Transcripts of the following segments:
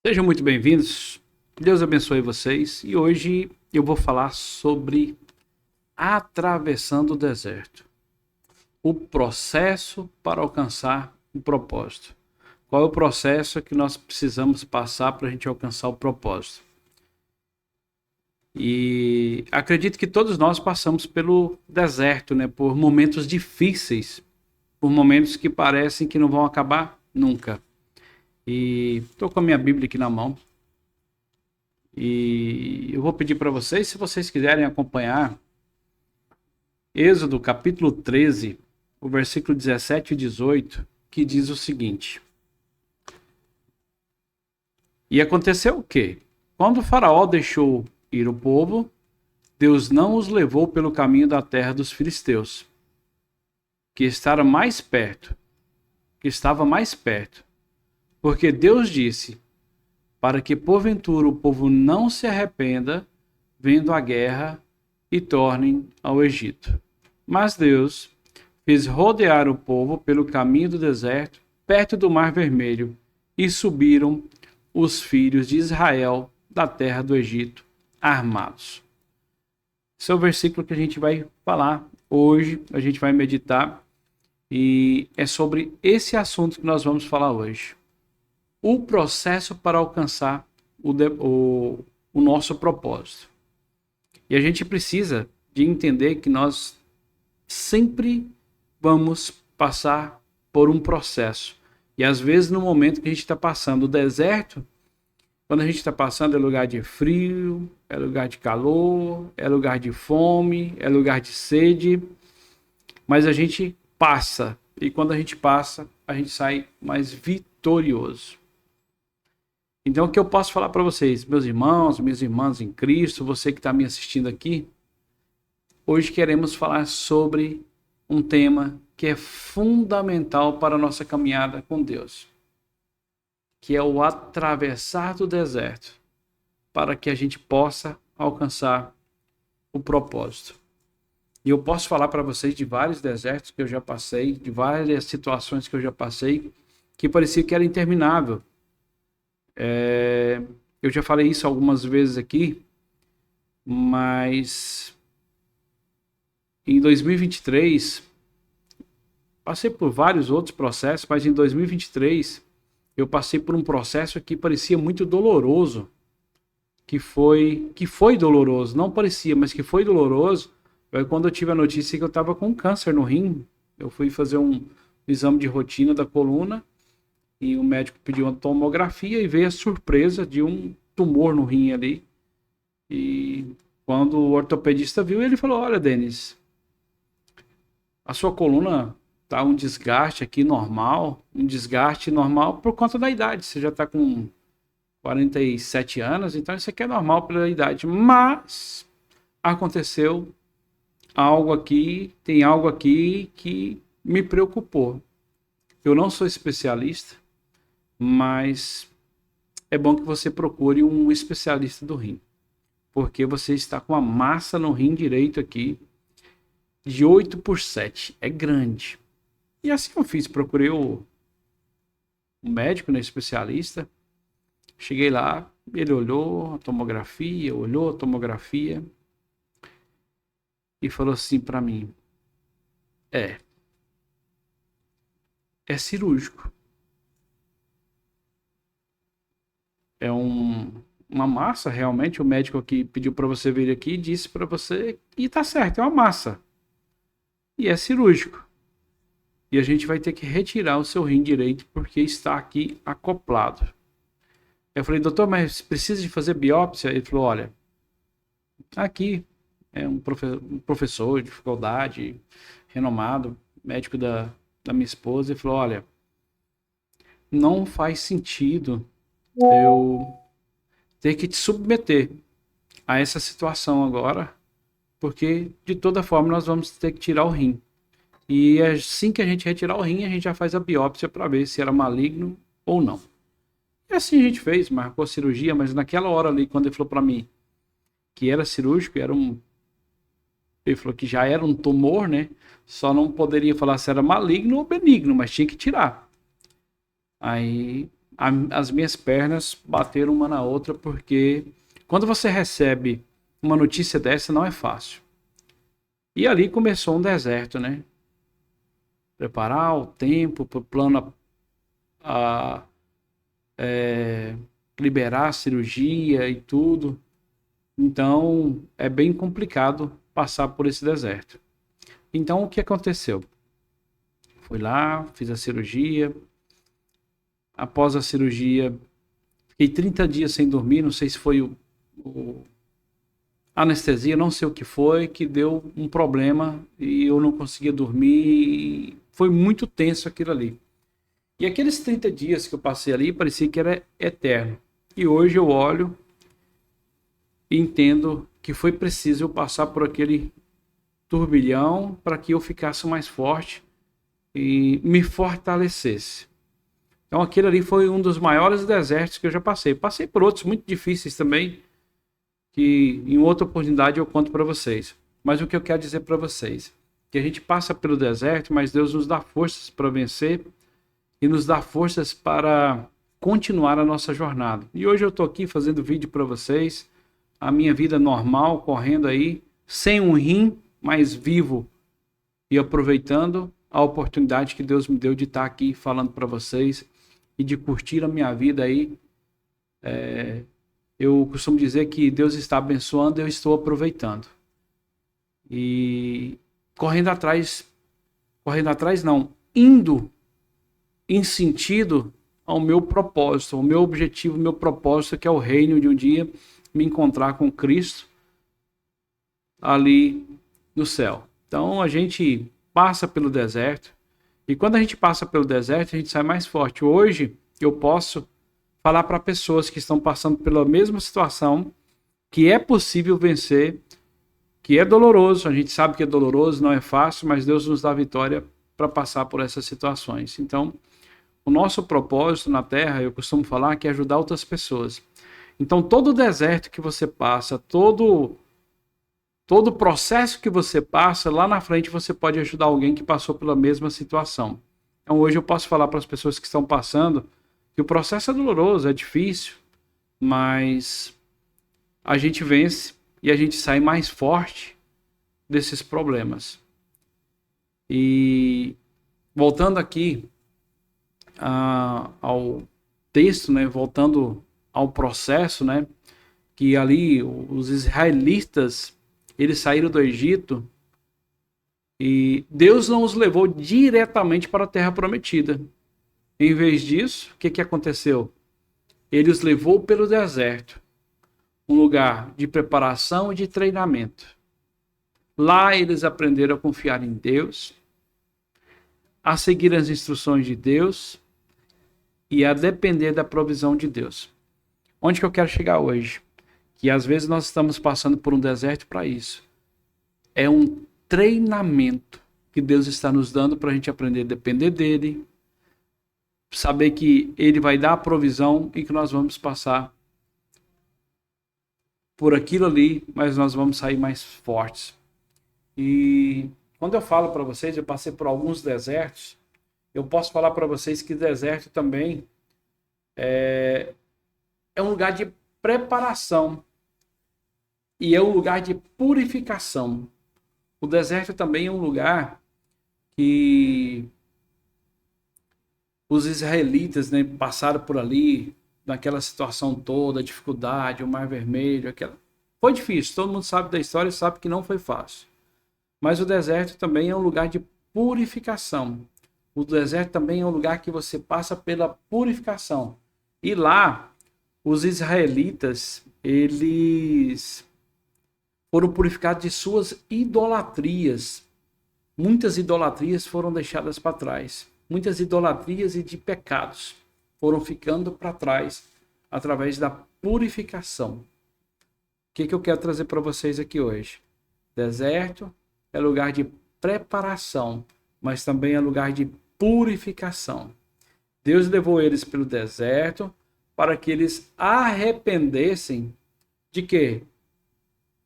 Sejam muito bem-vindos. Deus abençoe vocês. E hoje eu vou falar sobre atravessando o deserto. O processo para alcançar o propósito. Qual é o processo que nós precisamos passar para a gente alcançar o propósito? E acredito que todos nós passamos pelo deserto, né? Por momentos difíceis, por momentos que parecem que não vão acabar nunca. E estou com a minha Bíblia aqui na mão. E eu vou pedir para vocês, se vocês quiserem acompanhar, Êxodo capítulo 13, o versículo 17 e 18, que diz o seguinte: E aconteceu o quê? Quando o faraó deixou ir o povo, Deus não os levou pelo caminho da terra dos filisteus, que estava mais perto, porque Deus disse: para que porventura o povo não se arrependa vendo a guerra e tornem ao Egito. Mas Deus fez rodear o povo pelo caminho do deserto, perto do Mar Vermelho, e subiram os filhos de Israel da terra do Egito, armados. Esse é o versículo que a gente vai falar hoje, a gente vai meditar, e é sobre esse assunto que nós vamos falar hoje. O processo para alcançar o nosso propósito. E a gente precisa de entender que nós sempre vamos passar por um processo. E às vezes no momento que a gente está passando o deserto, quando a gente está passando é lugar de frio, é lugar de calor, é lugar de fome, é lugar de sede, mas a gente passa. E quando a gente passa, a gente sai mais vitorioso. Então, o que eu posso falar para vocês, meus irmãos, minhas irmãs em Cristo, você que está me assistindo aqui, hoje queremos falar sobre um tema que é fundamental para a nossa caminhada com Deus, que é o atravessar do deserto, para que a gente possa alcançar o propósito. E eu posso falar para vocês de vários desertos que eu já passei, de várias situações que eu já passei, que parecia que era interminável. Eu já falei isso algumas vezes aqui, mas em 2023, passei por vários outros processos, mas em 2023 eu passei por um processo que parecia muito doloroso, que foi doloroso, não parecia, mas que foi doloroso. Foi quando eu tive a notícia que eu estava com câncer no rim. Eu fui fazer um exame de rotina da coluna, e o médico pediu uma tomografia e veio a surpresa de um tumor no rim ali. E quando o ortopedista viu, ele falou: olha, Denis, a sua coluna tá um desgaste aqui normal, um desgaste normal por conta da idade. Você já está com 47 anos, então isso aqui é normal pela idade. Mas aconteceu algo aqui, tem algo aqui que me preocupou. Eu não sou especialista, mas é bom que você procure um especialista do rim, porque você está com a massa no rim direito aqui de 8/7, é grande. E assim eu fiz, procurei o médico, né, especialista, cheguei lá, ele olhou a tomografia e falou assim para mim: é cirúrgico. É uma massa, realmente. O médico aqui pediu para você vir aqui e disse para você, e tá certo, é uma massa. E é cirúrgico. E a gente vai ter que retirar o seu rim direito porque está aqui acoplado. Eu falei: doutor, mas precisa de fazer biópsia? Ele falou: olha, aqui é um professor de faculdade, renomado, médico da minha esposa, e falou: olha, não faz sentido eu ter que te submeter a essa situação agora, porque de toda forma nós vamos ter que tirar o rim. E assim que a gente retirar o rim, a gente já faz a biópsia para ver se era maligno ou não. E assim a gente fez, marcou a cirurgia, mas naquela hora ali, quando ele falou para mim que era cirúrgico, ele falou que já era um tumor, né? Só não poderia falar se era maligno ou benigno, mas tinha que tirar. Aí as minhas pernas bateram uma na outra, porque quando você recebe uma notícia dessa, não é fácil. E ali começou um deserto, né? Preparar o tempo para o plano liberar a cirurgia e tudo. Então, é bem complicado passar por esse deserto. Então, o que aconteceu? Fui lá, fiz a cirurgia. Após a cirurgia, fiquei 30 dias sem dormir. Não sei se foi anestesia, não sei o que foi, que deu um problema e eu não conseguia dormir. Foi muito tenso aquilo ali. E aqueles 30 dias que eu passei ali, parecia que era eterno. E hoje eu olho e entendo que foi preciso eu passar por aquele turbilhão para que eu ficasse mais forte e me fortalecesse. Então aquele ali foi um dos maiores desertos que eu já passei. Passei por outros muito difíceis também, que em outra oportunidade eu conto para vocês. Mas o que eu quero dizer para vocês, que a gente passa pelo deserto, mas Deus nos dá forças para vencer e nos dá forças para continuar a nossa jornada. E hoje eu estou aqui fazendo vídeo para vocês, a minha vida normal, correndo aí, sem um rim, mas vivo e aproveitando a oportunidade que Deus me deu de estar aqui falando para vocês e de curtir a minha vida aí. Eu costumo dizer que Deus está abençoando, eu estou aproveitando. E correndo atrás não, indo em sentido ao meu propósito, ao meu objetivo, meu propósito, que é o reino, de um dia me encontrar com Cristo ali no céu. Então a gente passa pelo deserto, e quando a gente passa pelo deserto, a gente sai mais forte. Hoje eu posso falar para pessoas que estão passando pela mesma situação que é possível vencer, que é doloroso, a gente sabe que é doloroso, não é fácil, mas Deus nos dá vitória para passar por essas situações. Então, o nosso propósito na Terra, eu costumo falar, que é ajudar outras pessoas. Então, todo deserto que você passa, todo processo que você passa, lá na frente você pode ajudar alguém que passou pela mesma situação. Então, hoje eu posso falar para as pessoas que estão passando que o processo é doloroso, é difícil, mas a gente vence e a gente sai mais forte desses problemas. E voltando aqui ao texto, né, voltando ao processo, né, que ali os israelitas, eles saíram do Egito e Deus não os levou diretamente para a terra prometida. Em vez disso, o que aconteceu? Ele os levou pelo deserto, um lugar de preparação e de treinamento. Lá eles aprenderam a confiar em Deus, a seguir as instruções de Deus e a depender da provisão de Deus. Onde que eu quero chegar hoje? Que às vezes nós estamos passando por um deserto para isso. É um treinamento que Deus está nos dando para a gente aprender a depender dele, saber que ele vai dar a provisão e que nós vamos passar por aquilo ali, mas nós vamos sair mais fortes. E quando eu falo para vocês, eu passei por alguns desertos, eu posso falar para vocês que deserto também é um lugar de preparação e é um lugar de purificação. O deserto também é um lugar que os israelitas, né, passaram por ali, naquela situação toda, a dificuldade, o Mar Vermelho, foi difícil, todo mundo sabe da história e sabe que não foi fácil. Mas o deserto também é um lugar de purificação. O deserto também é um lugar que você passa pela purificação. E lá, os israelitas, eles foram purificados de suas idolatrias. Muitas idolatrias foram deixadas para trás. Muitas idolatrias e de pecados foram ficando para trás através da purificação. O que eu quero trazer para vocês aqui hoje? Deserto é lugar de preparação, mas também é lugar de purificação. Deus levou eles pelo deserto para que eles arrependessem de quê?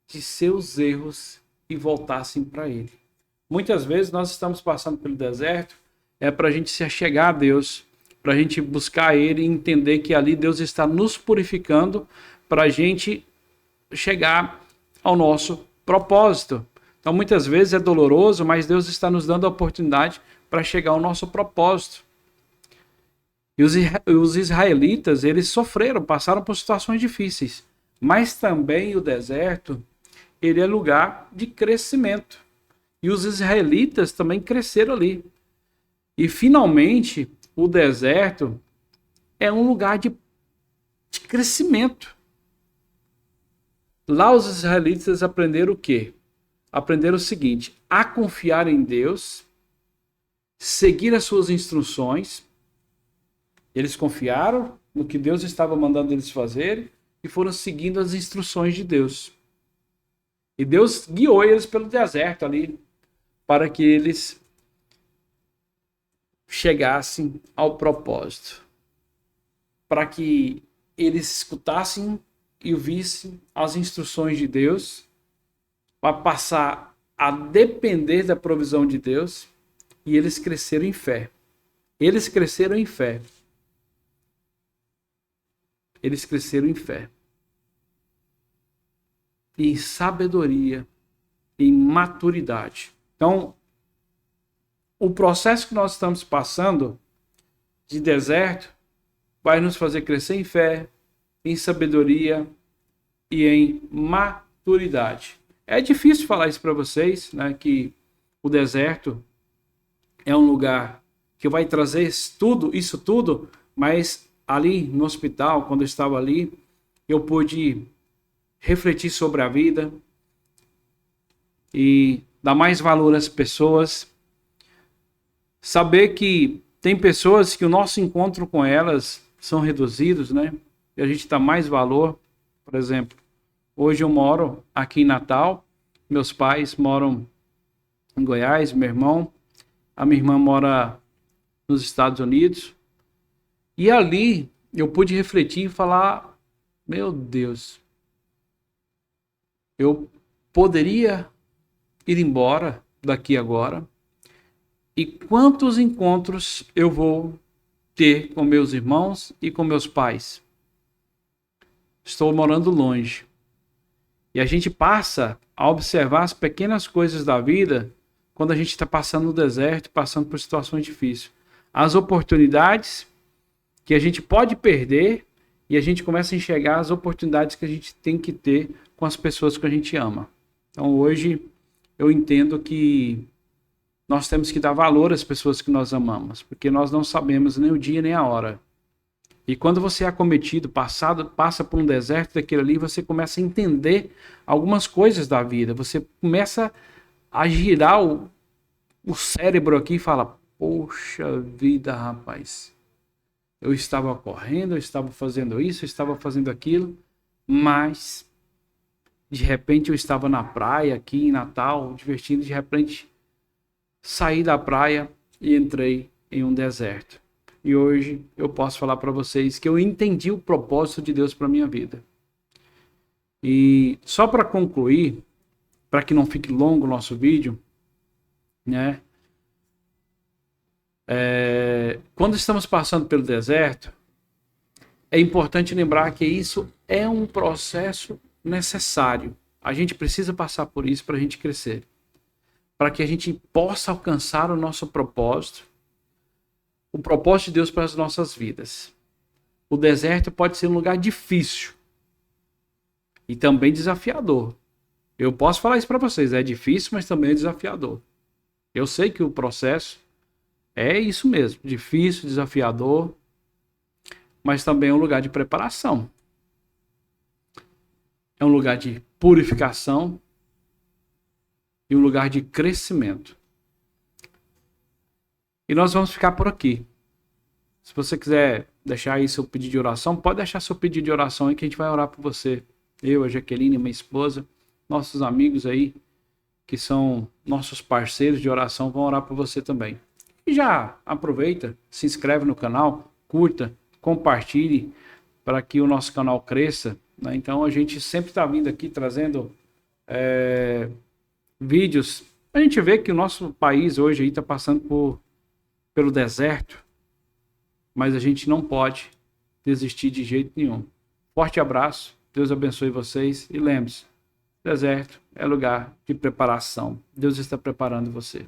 De seus erros e voltassem para ele. Muitas vezes nós estamos passando pelo deserto para a gente se achegar a Deus, para a gente buscar Ele e entender que ali Deus está nos purificando para a gente chegar ao nosso propósito. Então, muitas vezes é doloroso, mas Deus está nos dando a oportunidade para chegar ao nosso propósito. E os israelitas, eles sofreram, passaram por situações difíceis. Mas também o deserto, ele é lugar de crescimento. E os israelitas também cresceram ali. E, finalmente, o deserto é um lugar de crescimento. Lá os israelitas aprenderam o quê? Aprenderam o seguinte: a confiar em Deus, seguir as suas instruções. Eles confiaram no que Deus estava mandando eles fazerem e foram seguindo as instruções de Deus. E Deus guiou eles pelo deserto ali, para que eles chegassem ao propósito. Para que eles escutassem e ouvissem as instruções de Deus, para passar a depender da provisão de Deus, e eles cresceram em fé. Eles cresceram em fé. Eles cresceram em fé. Em sabedoria, em maturidade. Então, o processo que nós estamos passando de deserto vai nos fazer crescer em fé, em sabedoria e em maturidade. É difícil falar isso para vocês, né, que o deserto é um lugar que vai trazer isso tudo, mas ali no hospital, quando eu estava ali, eu pude refletir sobre a vida e dar mais valor às pessoas. Saber que tem pessoas que o nosso encontro com elas são reduzidos, né? E a gente dá mais valor. Por exemplo, hoje eu moro aqui em Natal, meus pais moram em Goiás, meu irmão, a minha irmã mora nos Estados Unidos. E ali eu pude refletir e falar: meu Deus, eu poderia ir embora daqui agora. E quantos encontros eu vou ter com meus irmãos e com meus pais? Estou morando longe. E a gente passa a observar as pequenas coisas da vida quando a gente está passando no deserto, passando por situações difíceis. As oportunidades que a gente pode perder e a gente começa a enxergar as oportunidades que a gente tem que ter com as pessoas que a gente ama. Então hoje eu entendo que nós temos que dar valor às pessoas que nós amamos, porque nós não sabemos nem o dia nem a hora. E quando você é acometido, passa por um deserto daquele ali, você começa a entender algumas coisas da vida. Você começa a girar o cérebro aqui e fala: poxa vida, rapaz. Eu estava correndo, eu estava fazendo isso, eu estava fazendo aquilo, mas de repente eu estava na praia aqui em Natal, divertindo, de repente saí da praia e entrei em um deserto. E hoje eu posso falar para vocês que eu entendi o propósito de Deus para minha vida. E só para concluir, para que não fique longo o nosso vídeo, né? Quando estamos passando pelo deserto, é importante lembrar que isso é um processo necessário. A gente precisa passar por isso para a gente crescer, para que a gente possa alcançar o nosso propósito, o propósito de Deus para as nossas vidas. O deserto pode ser um lugar difícil e também desafiador. Eu posso falar isso para vocês, é difícil, mas também é desafiador. Eu sei que o processo é isso mesmo, difícil, desafiador, mas também é um lugar de preparação. É um lugar de purificação e um lugar de crescimento. E nós vamos ficar por aqui. Se você quiser deixar aí seu pedido de oração, pode deixar seu pedido de oração aí que a gente vai orar por você. Eu, a Jaqueline, minha esposa, nossos amigos aí, que são nossos parceiros de oração, vão orar por você também. E já aproveita, se inscreve no canal, curta, compartilhe para que o nosso canal cresça, né? Então a gente sempre está vindo aqui trazendo vídeos. A gente vê que o nosso país hoje está passando pelo deserto. mas a gente não pode desistir de jeito nenhum. Forte abraço, Deus abençoe vocês e lembre-se, deserto é lugar de preparação. Deus está preparando você.